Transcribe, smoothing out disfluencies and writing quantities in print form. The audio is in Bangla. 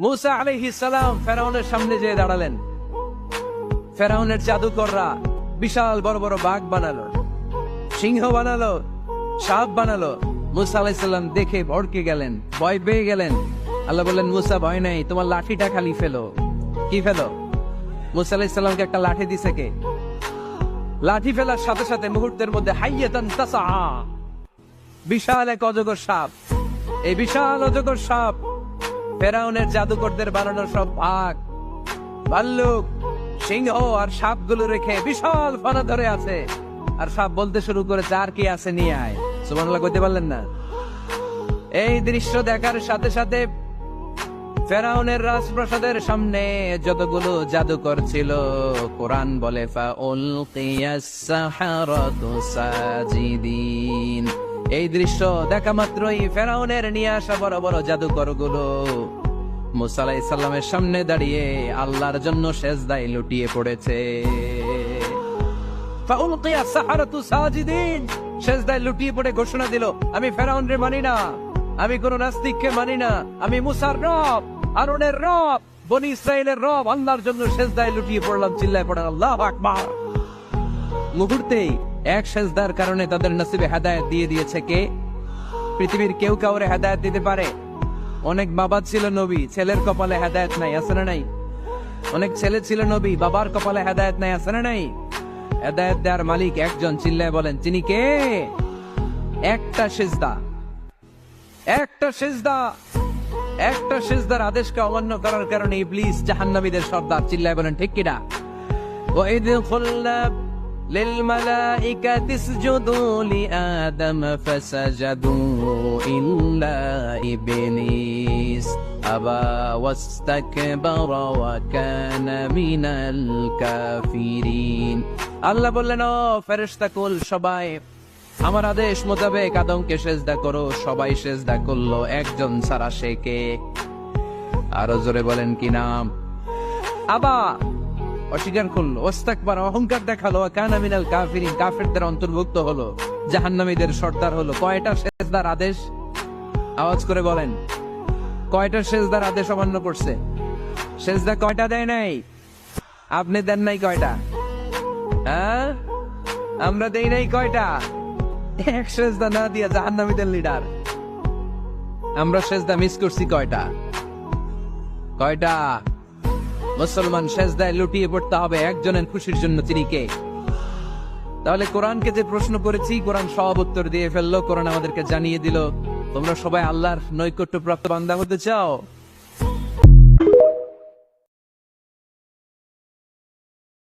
মুসা আলাইহিস সালাম ফেরাউনের সামনে যেয়ে দাঁড়ালেন। ফেরাউনের জাদুকররা বিশাল বড় বড় বাঘ বানালো, সিংহ বানালো, সাপ বানালো। মুসা আলাইহিস সালাম দেখে ভড়কে গেলেন, ভয় পেয়ে গেলেন। আল্লাহ বললেন, মুসা ভয় নাই, তোমার লাঠিটা খালি ফেলো। কি ফেলো? মুসা আলাইহিস সালামকে একটা লাঠি দিছে কে? লাঠি ফেলার সাথে সাথে মুহূর্তের মধ্যে হাইয়াতান তাসআ, বিশাল এক অজগর সাপ। এই বিশাল অজগর সাপ ফেরাউনের জাদুকরদের বানানোর সব বাঘ, ভাল্লুক, সিংহ আর সাপগুলো রেখে বিশাল ফানা ধরে আছে। আর সাপ বলতে শুরু করেছে, আর কি আছে নিয়ে আয়। সুবহানাল্লাহ কইতে পারলেন না? এই দৃশ্য দেখার সাথে সাথে ফেরাউনের রাজপ্রাসাদের সামনে যতগুলো জাদুকর ছিল, কোরআন বলে ফাউলকিয়াস সাহারাতু সাজিদিন। এই দৃশ্য দেখা মাত্রই ফেরাউনের নিয়ে আসা বড় বড় জাদুকর গুলো মুসা আলাইহিস সালামের সামনে দাঁড়িয়ে আল্লাহর জন্য সেজদায় লুটিয়ে পড়েছে। ফাউলকিয়াস সাহারাতু সাজিদিন, সেজদায় লুটিয়ে পড়ে ঘোষণা দিল, আমি ফেরাউনরে মানি না, আমি কোন নাস্তিককে মানি না, আমি মুসার রব, হারুনের রব, বনি ইসরাইলের রব, আল্লাহর জন্য সেজদায় লুটিয়ে পড়লাম। চিল্লায় পড়েন আল্লাহু আকবার। মুহূর্তেই এক সেজদার কারণে তাদের নসিবে হেদায়েত দিয়ে দিয়েছে কে? পৃথিবীর কেউ কাউরে হেদায়েত দিতে পারে? অনেক বাবা ছিল নবী, ছেলের কপালে হেদায়েত নাই, আছে না নাই? অনেক ছেলে ছিল নবী, বাবার কপালে হেদায়েত নাই, আছে না নাই? হেদায়েত দেওয়ার মালিক একজন, চিল্লায় বলেন তিনি কে? একটা সেজদা, একটা সেজদা, একটা সেজদার আদেশকে অমান্য করার কারণে ইবলিস জাহান্নামীদের সর্দার। চিল্লায় বলেন ঠিক কিনা? ওয়াইদ কুলনা লিল মালাইকাতি ইসজুদু লিআদম ফাসাজাদু ইল্লা ইবলিস আবা ওয়াস্তাকবারা ওয়া কানা মিনাল কাফিরিন। আল্লাহ বললেন, ও ফেরেশতাকুল সবাই আমার আদেশ মোতাবেক আদমকে সেজদা করো। সবাই সেজদা করলো, একজন ছাড়া, সে কে? আরো জোরে বলেন কি নাম? আবা, অস্বীকার করলো, ওয়াস্তাকবারা, অহংকার দেখালো, কানা মিনাল কাফিরিন, কাফেরদের অন্তর্ভুক্ত হলো, জাহান্নামীদের সর্দার হলো। কয়টা সেজদার আদেশ? আওয়াজ করে বলেন, কয়টা সেজদার আদেশ অমান্য করছে? সেজদা কয়টা দেয় নাই? আপনি দেন নাই কয়টা? হ্যাঁ, আমরা দেই নাই কয়টা? এক সেজদা না দিয়া জাহান্নামীদের লিডার। আমরা সেজদা মিস করছি কয়টা? কয়টা? মুসলমান সেজদায় লুটিয়ে পড়তে হবে একজনের খুশির জন্য, তিনি কে? তাহলে কোরআনকে যে প্রশ্ন করেছি, কোরআন সব উত্তর দিয়ে ফেললো। কোরআন আমাদেরকে জানিয়ে দিল, তোমরা সবাই আল্লাহর নৈকট্য প্রাপ্ত বান্দা হতে চাও?